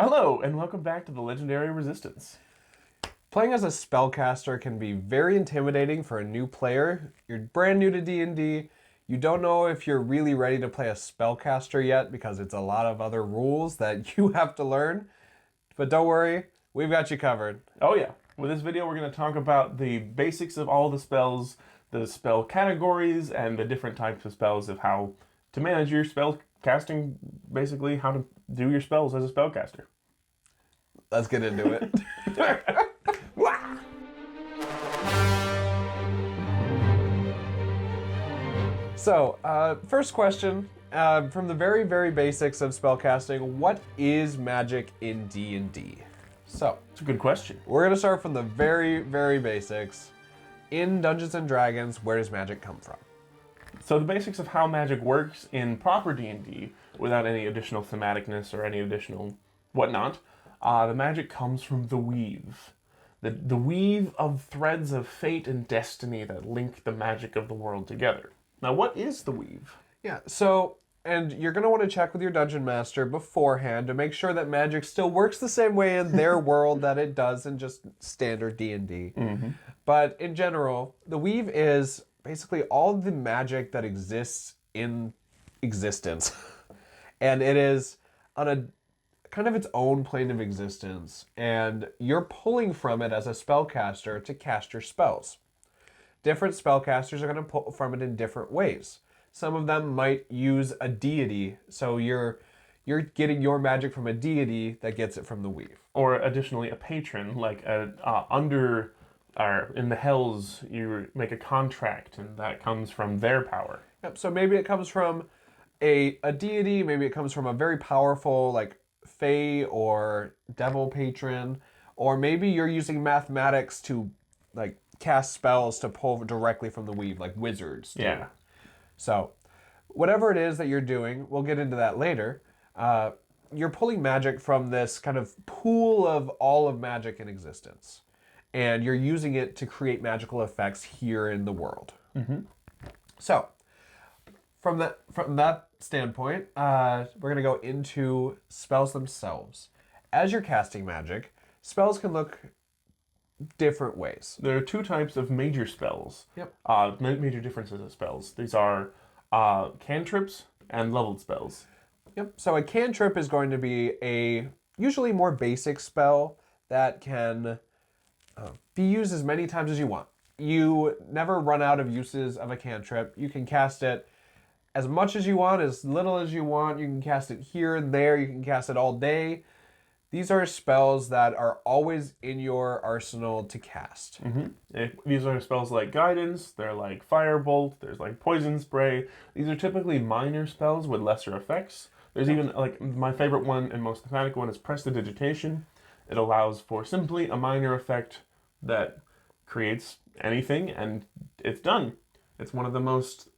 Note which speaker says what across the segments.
Speaker 1: Hello, and welcome back to the Legendary Resistance.
Speaker 2: Playing as a spellcaster can be very intimidating for a new player. You're brand new to D&D. You don't know if you're really ready to play a spellcaster yet because it's a lot of other rules that you have to learn. But don't worry, we've got you covered.
Speaker 1: Oh yeah, with this video we're going to talk about the basics of all the spells, the spell categories, and the different types of spells of how to manage your spell casting, basically how to do your spells as a spellcaster.
Speaker 2: Let's get into it. So, first question, from the very, very basics of spellcasting, what is magic in D&D? So,
Speaker 1: It's a good question.
Speaker 2: we're going to start from the very, very basics. In Dungeons & Dragons, where does magic come from?
Speaker 1: So the basics of how magic works in proper D&D, without any additional thematicness or any additional whatnot, the magic comes from the weave. The weave of threads of fate and destiny that link the magic of the world together. Now, what is the weave?
Speaker 2: Yeah, so, and you're going to want to check with your dungeon master beforehand to make sure that magic still works the same way in their world that it does in just standard D&D. But in general, the weave is basically all the magic that exists in existence. And it is on a kind of its own plane of existence, and you're pulling from it as a spellcaster to cast your spells. Different spellcasters are going to pull from it in different ways. Some of them might use a deity, so you're getting your magic from a deity that gets it from the weave.
Speaker 1: Or additionally, a patron, like in the hells, you make a contract, and that comes from their power.
Speaker 2: Yep, so maybe it comes from a deity, maybe it comes from a very powerful, like, fae or devil patron, or maybe you're using mathematics to, like, cast spells to pull directly from the weave, like wizards do.
Speaker 1: Yeah.
Speaker 2: So, whatever it is that you're doing, we'll get into that later, you're pulling magic from this kind of pool of all of magic in existence. And you're using it to create magical effects here in the world. So, from that standpoint, we're going to go into spells themselves. As you're casting magic, spells can look different ways.
Speaker 1: There are two types of major spells.
Speaker 2: Yep.
Speaker 1: Major differences of spells. These are cantrips and leveled spells.
Speaker 2: Yep. So a cantrip is going to be a usually more basic spell that can be used as many times as you want. You never run out of uses of a cantrip. You can cast it as much as you want, as little as you want. You can cast it here and there. You can cast it all day. These are spells that are always in your arsenal to cast.
Speaker 1: These are spells like guidance, they're like firebolt, there's like poison spray. These are typically minor spells with lesser effects. There's even, like, my favorite one and most thematic one is Prestidigitation. It allows for simply a minor effect that creates anything, and it's done. It's one of the most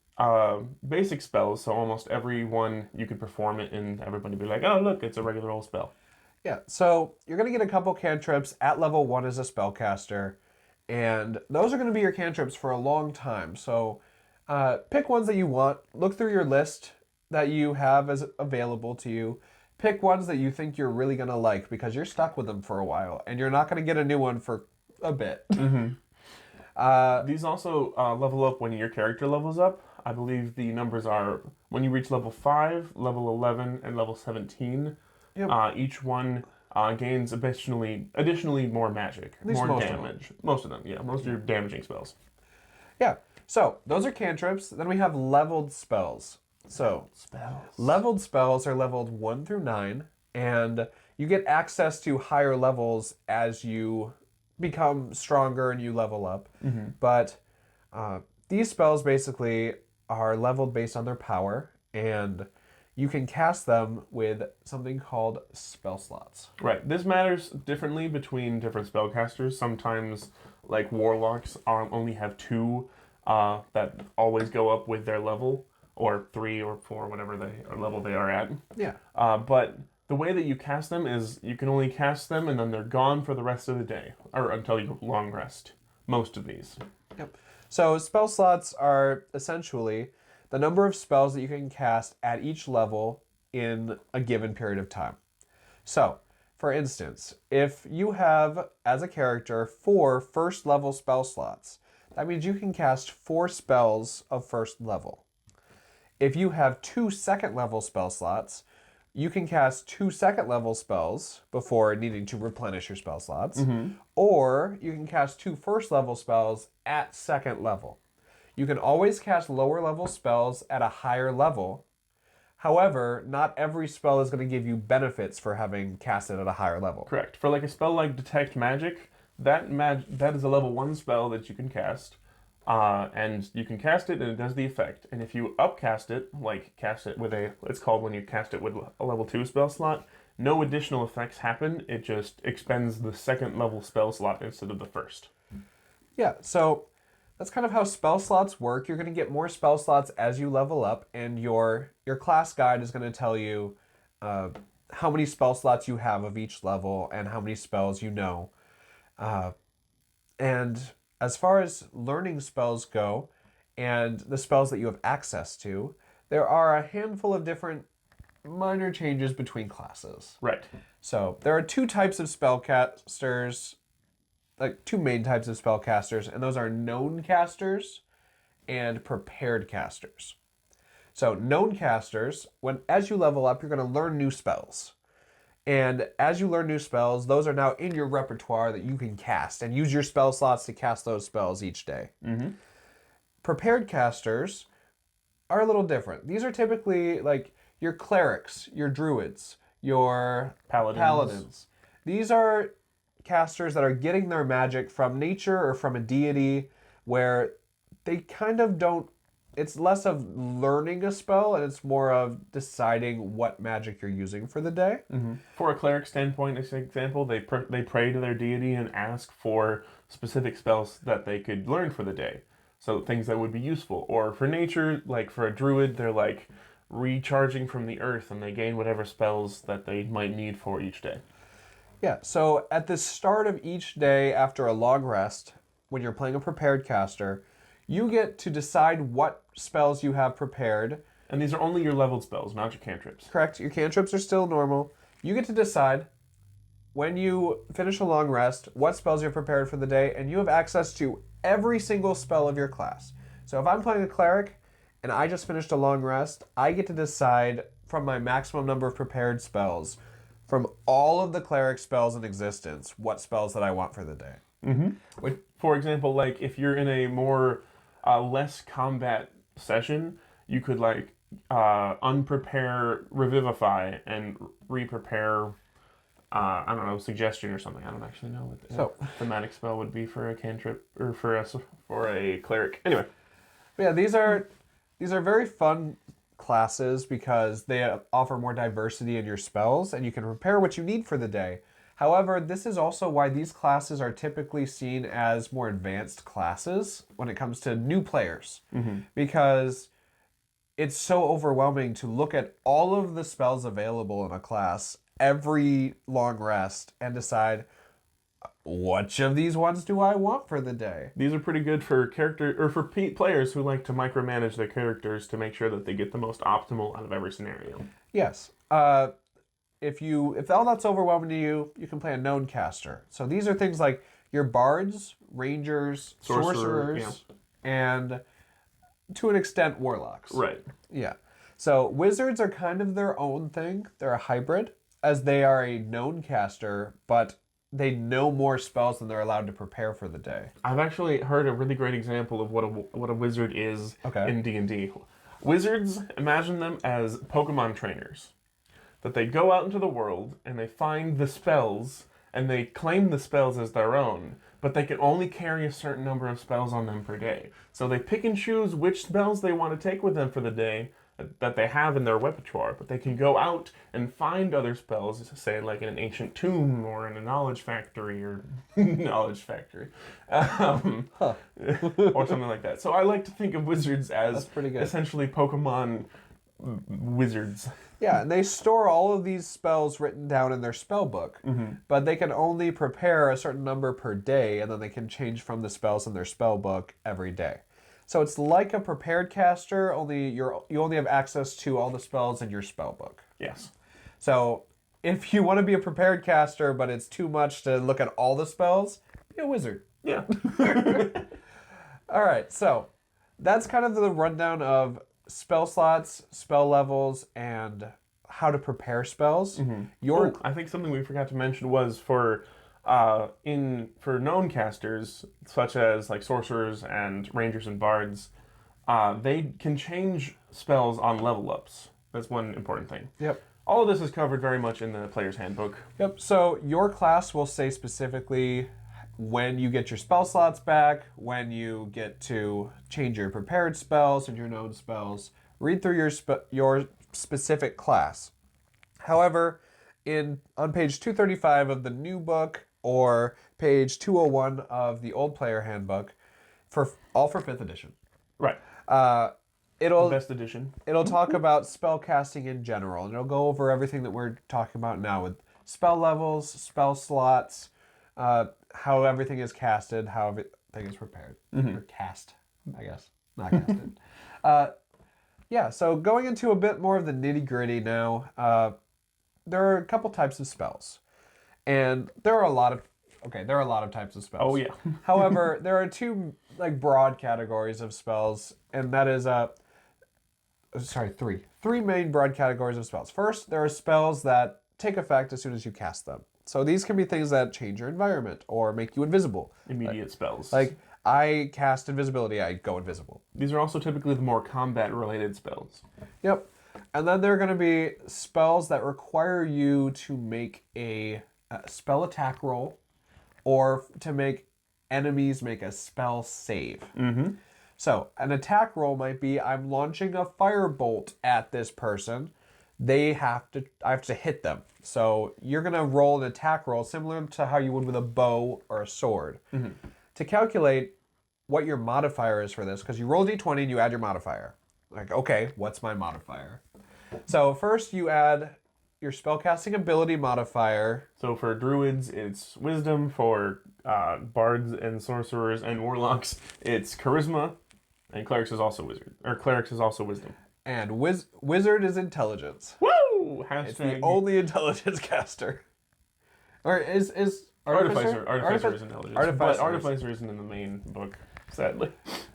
Speaker 1: basic spells, so almost everyone you could perform it and everybody would be like, oh look, it's a regular old spell.
Speaker 2: Yeah, so you're going to get a couple cantrips at level 1 as a spellcaster, and those are going to be your cantrips for a long time. So pick ones that you want, look through your list that you have as available to you, pick ones that you think you're really going to like because you're stuck with them for a while, and you're not going to get a new one for a bit.
Speaker 1: These also level up when your character levels up. I believe the numbers are when you reach level 5, level 11, and level 17.
Speaker 2: Yep.
Speaker 1: Each one gains additionally more magic, more damage. Most of them, yeah. Most of your damaging spells.
Speaker 2: Yeah, so those are cantrips. Then we have leveled spells. So leveled spells are leveled 1 through 9, and you get access to higher levels as you become stronger and you level up. But these spells basically are leveled based on their power, and you can cast them with something called spell slots.
Speaker 1: Right. This matters differently between different spellcasters. Sometimes, like warlocks, only have 2 that always go up with their level, or 3 or 4, whatever level they are at.
Speaker 2: Yeah.
Speaker 1: But the way that you cast them is you can only cast them and then they're gone for the rest of the day, or until you long rest. Most of these.
Speaker 2: Yep. So spell slots are essentially the number of spells that you can cast at each level in a given period of time. So, For instance, if you have, as a character, 4 first level spell slots, that means you can cast 4 spells of first level. If you have 2 second level spell slots, you can cast 2 second level spells before needing to replenish your spell slots, or you can cast 2 first level spells at second level. You can always cast lower level spells at a higher level. However, not every spell is going to give you benefits for having cast it at a higher level.
Speaker 1: Correct. For like a spell like Detect Magic, that is a level 1 spell that you can cast. And you can cast it and it does the effect. And if you upcast it, like cast it with it's called when you cast it with a level 2 spell slot, no additional effects happen. It just expends the second level spell slot instead of the first.
Speaker 2: Yeah, so that's kind of how spell slots work. You're going to get more spell slots as you level up, and your class guide is going to tell you how many spell slots you have of each level and how many spells you know. And as far as learning spells go and the spells that you have access to, there are a handful of different minor changes between classes.
Speaker 1: Right.
Speaker 2: So there are 2 types of spellcasters, like 2 main types of spellcasters, and those are known casters and prepared casters. So known casters, as you level up, you're going to learn new spells. And as you learn new spells, those are now in your repertoire that you can cast and use your spell slots to cast those spells each day. Prepared casters are a little different. These are typically like your clerics, your druids, your paladins. These are casters that are getting their magic from nature or from a deity, where they kind of don't, it's less of learning a spell and it's more of deciding what magic you're using for the day.
Speaker 1: For a cleric standpoint, as an example, they pray to their deity and ask for specific spells that they could learn for the day. So things that would be useful. Or for nature, like for a druid, they're like recharging from the earth and they gain whatever spells that they might need for each day.
Speaker 2: Yeah, so at the start of each day after a long rest, when you're playing a prepared caster, you get to decide what spells you have prepared.
Speaker 1: And these are only your leveled spells, not your cantrips.
Speaker 2: Correct, your cantrips are still normal. You get to decide when you finish a long rest what spells you're prepared for the day, and you have access to every single spell of your class. So if I'm playing a cleric and I just finished a long rest, I get to decide from my maximum number of prepared spells, from all of the cleric spells in existence, what spells that I want for the day.
Speaker 1: For example, like if you're in a more less combat session, you could like unprepare Revivify and reprepare I don't know, Suggestion or something. I don't actually know what the thematic spell would be for a cantrip or for a cleric. Anyway,
Speaker 2: yeah, these are very fun classes because they offer more diversity in your spells and you can prepare what you need for the day. However, this is also why these classes are typically seen as more advanced classes when it comes to new players. Because it's so overwhelming to look at all of the spells available in a class every long rest and decide which of these ones do I want for the day.
Speaker 1: These are pretty good for players who like to micromanage their characters to make sure that they get the most optimal out of every scenario.
Speaker 2: Yes. If all that's overwhelming to you, you can play a known caster. So these are things like your bards, rangers, sorcerers, and to an extent warlocks.
Speaker 1: Right.
Speaker 2: Yeah. So wizards are kind of their own thing. They're a hybrid, as they are a known caster, but they know more spells than they're allowed to prepare for the day.
Speaker 1: I've actually heard a really great example of what a wizard is in D&D. Wizards, imagine them as Pokemon trainers. That they go out into the world and they find the spells and they claim the spells as their own, but they can only carry a certain number of spells on them per day. So they pick and choose which spells they want to take with them for the day that they have in their repertoire, but they can go out and find other spells, say like in an ancient tomb or in a knowledge factory or or something like that. So I like to think of wizards as essentially Pokemon wizards.
Speaker 2: Yeah, and they store all of these spells written down in their spell book, but they can only prepare a certain number per day, and then they can change from the spells in their spell book every day. So it's like a prepared caster, only you only have access to all the spells in your spell book.
Speaker 1: Yes.
Speaker 2: So if you want to be a prepared caster, but it's too much to look at all the spells, be a wizard.
Speaker 1: Yeah.
Speaker 2: All right, so that's kind of the rundown of spell slots, spell levels, and how to prepare spells.
Speaker 1: Oh, I think something we forgot to mention was for known casters such as like sorcerers and rangers and bards, they can change spells on level ups. That's one important thing.
Speaker 2: Yep.
Speaker 1: All of this is covered very much in the player's handbook.
Speaker 2: Yep. So your class will say specifically when you get your spell slots back, when you get to change your prepared spells and your known spells. Read through your specific class. However, on page 235 of the new book or page 201 of the old player handbook, for 5th edition.
Speaker 1: Right.
Speaker 2: It'll
Speaker 1: Best edition.
Speaker 2: It'll talk about spell casting in general, and it'll go over everything that we're talking about now with spell levels, spell slots, how everything is casted, how everything is prepared. Or cast, I guess. Not casted. Yeah, so going into a bit more of the nitty-gritty now, there are a couple types of spells. And there are a lot of types of spells.
Speaker 1: Oh, yeah.
Speaker 2: However, there are two broad categories of spells, and that is three main broad categories of spells. First, there are spells that take effect as soon as you cast them. So these can be things that change your environment or make you invisible.
Speaker 1: Immediate spells.
Speaker 2: Like, I cast invisibility, I go invisible.
Speaker 1: These are also typically the more combat-related spells.
Speaker 2: Yep. And then there are going to be spells that require you to make a spell attack roll or to make enemies make a spell save. So an attack roll might be, I'm launching a firebolt at this person. I have to hit them. So you're going to roll an attack roll similar to how you would with a bow or a sword. To calculate what your modifier is for this, because you roll d20 and you add your modifier. Like, okay, what's my modifier? So first you add your spellcasting ability modifier.
Speaker 1: So for druids, it's wisdom. For bards and sorcerers and warlocks, it's charisma. And clerics is also wizard. Or clerics is also wisdom.
Speaker 2: And wizard is intelligence.
Speaker 1: Woo! Hashtag
Speaker 2: It's the only intelligence caster. Or is
Speaker 1: Artificer is intelligence. But
Speaker 2: Artificer
Speaker 1: Artificer isn't in the main book, sadly.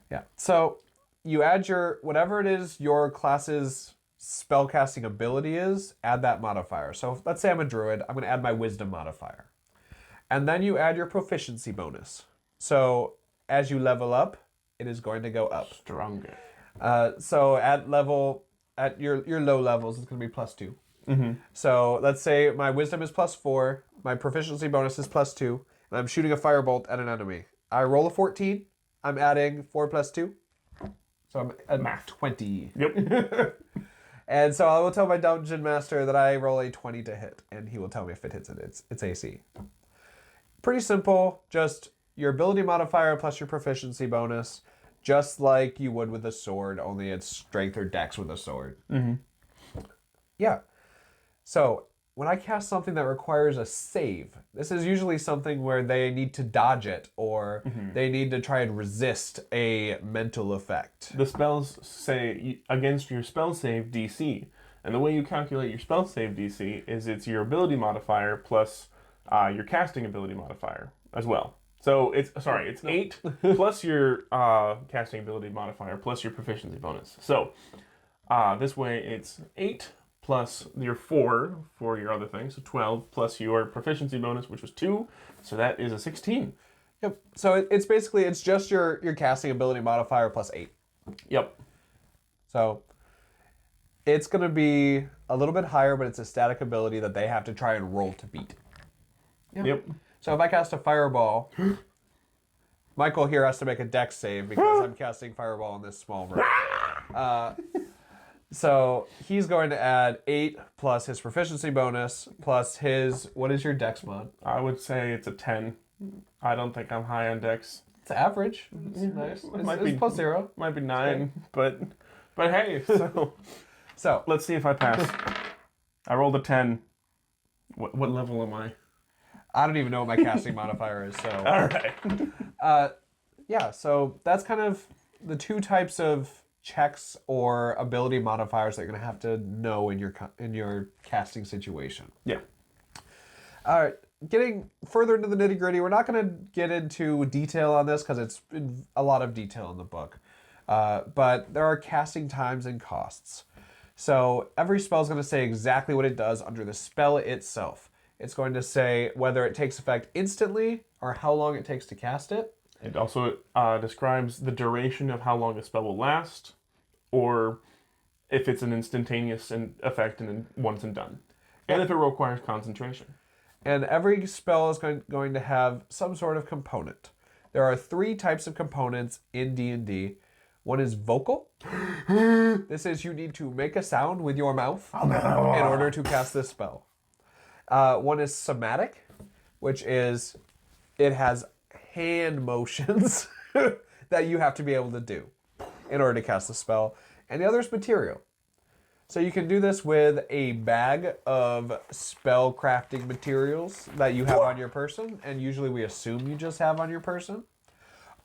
Speaker 2: Yeah. So you add whatever it is your class's spellcasting ability is, add that modifier. So let's say I'm a druid, I'm going to add my wisdom modifier. And then you add your proficiency bonus. So as you level up, it is going to go up.
Speaker 1: Stronger.
Speaker 2: So at your low levels, it's going to be +2. So let's say my wisdom is +4, my proficiency bonus is +2, and I'm shooting a firebolt at an enemy. I roll a 14, I'm adding 4 + 2. So I'm at
Speaker 1: Math.
Speaker 2: 20.
Speaker 1: Yep.
Speaker 2: And so I will tell my dungeon master that I roll a 20 to hit, and he will tell me if it hits it. It's AC. Pretty simple, just your ability modifier plus your proficiency bonus, just like you would with a sword, only it's strength or dex with a sword. Yeah. So when I cast something that requires a save, this is usually something where they need to dodge it or they need to try and resist a mental effect.
Speaker 1: The spells say against your spell save DC. And the way you calculate your spell save DC is it's your ability modifier plus your casting ability modifier as well. So it's 8 plus your casting ability modifier plus your proficiency bonus. So this way it's 8 plus your 4 for your other thing, so 12 plus your proficiency bonus, which was 2, so that is a 16.
Speaker 2: Yep. So it's just your casting ability modifier plus 8.
Speaker 1: Yep.
Speaker 2: So it's going to be a little bit higher, but it's a static ability that they have to try and roll to beat.
Speaker 1: Yep.
Speaker 2: So if I cast a fireball, Michael here has to make a dex save because I'm casting fireball in this small room. So he's going to add 8 plus his proficiency bonus plus his... What is your dex mod?
Speaker 1: I would say it's a 10. I don't think I'm high on dex.
Speaker 2: It's average. It's nice. It's plus 0.
Speaker 1: Might be 9, but hey, so let's see if I pass. I rolled a 10. What level am I?
Speaker 2: I don't even know what my casting modifier is, so...
Speaker 1: All right.
Speaker 2: Yeah, so that's kind of the two types of checks or ability modifiers that you're going to have to know in your casting situation.
Speaker 1: Yeah.
Speaker 2: All right, getting further into the nitty gritty, we're not going to get into detail on this because it's a lot of detail in the book. But there are casting times and costs. So every spell is going to say exactly what it does under the spell itself. It's going to say whether it takes effect instantly or how long it takes to cast it.
Speaker 1: It also describes the duration of how long a spell will last, or if it's an instantaneous effect and once and done, and if it requires concentration.
Speaker 2: And every spell is going to have some sort of component. There are 3 types of components in D&D. One is vocal. This is you need to make a sound with your mouth in order to cast this spell. One is somatic, which is it has hand motions that you have to be able to do in order to cast the spell. And the other is material. So you can do this with a bag of spell crafting materials that you have on your person, and usually we assume you just have on your person.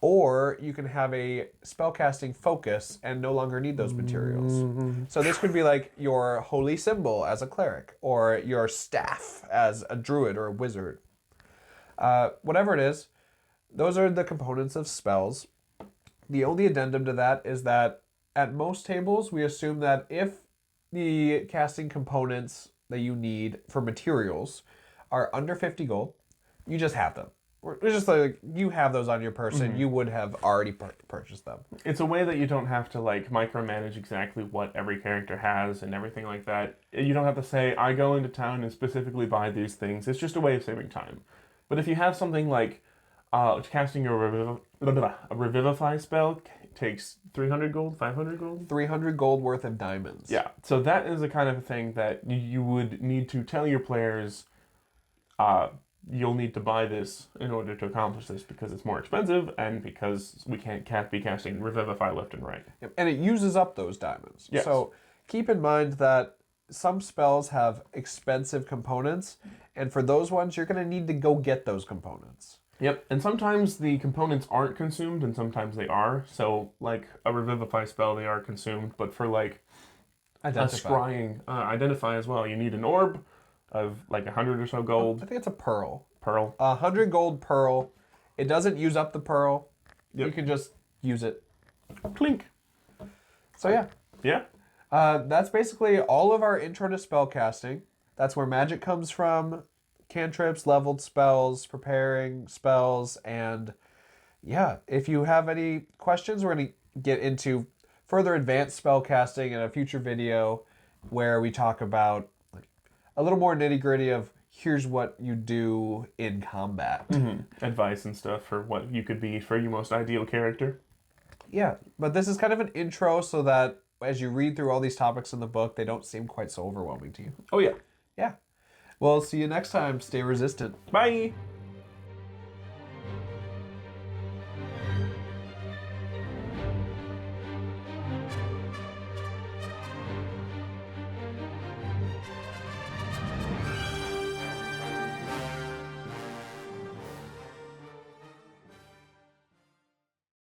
Speaker 2: Or you can have a spellcasting focus and no longer need those materials. So this could be like your holy symbol as a cleric, or your staff as a druid or a wizard. Whatever it is, those are the components of spells. The only addendum to that is that at most tables, we assume that if the casting components that you need for materials are under 50 gold, you just have them. It's just like you have those on your person, you would have already purchased them.
Speaker 1: It's a way that you don't have to like micromanage exactly what every character has and everything like that. You don't have to say, I go into town and specifically buy these things. It's just a way of saving time. But if you have something like casting a Revivify spell takes 300 gold, 500 gold?
Speaker 2: 300 gold worth of diamonds.
Speaker 1: Yeah, so that is the kind of thing that you would need to tell your players, you'll need to buy this in order to accomplish this because it's more expensive and because we can't be casting Revivify left and right.
Speaker 2: And it uses up those diamonds.
Speaker 1: Yes.
Speaker 2: So keep in mind that some spells have expensive components, and for those ones, you're going to need to go get those components.
Speaker 1: Yep, and sometimes the components aren't consumed and sometimes they are. So like a Revivify spell, they are consumed, but for like
Speaker 2: Identify.
Speaker 1: a scrying Identify as well, you need an orb of like 100 or so gold.
Speaker 2: I think it's a pearl.
Speaker 1: Pearl.
Speaker 2: 100 gold pearl. It doesn't use up the pearl.
Speaker 1: Yep.
Speaker 2: You can just use it.
Speaker 1: Clink.
Speaker 2: So yeah.
Speaker 1: Yeah.
Speaker 2: That's basically all of our intro to spellcasting. That's where magic comes from. Cantrips, leveled spells, preparing spells, and yeah, if you have any questions, we're going to get into further advanced spellcasting in a future video where we talk about like, a little more nitty-gritty of here's what you do in combat.
Speaker 1: Advice and stuff for what you could be for your most ideal character.
Speaker 2: Yeah, but this is kind of an intro so that as you read through all these topics in the book, they don't seem quite so overwhelming to you.
Speaker 1: Oh yeah.
Speaker 2: Yeah. Well, see you next time. Stay resistant.
Speaker 1: Bye.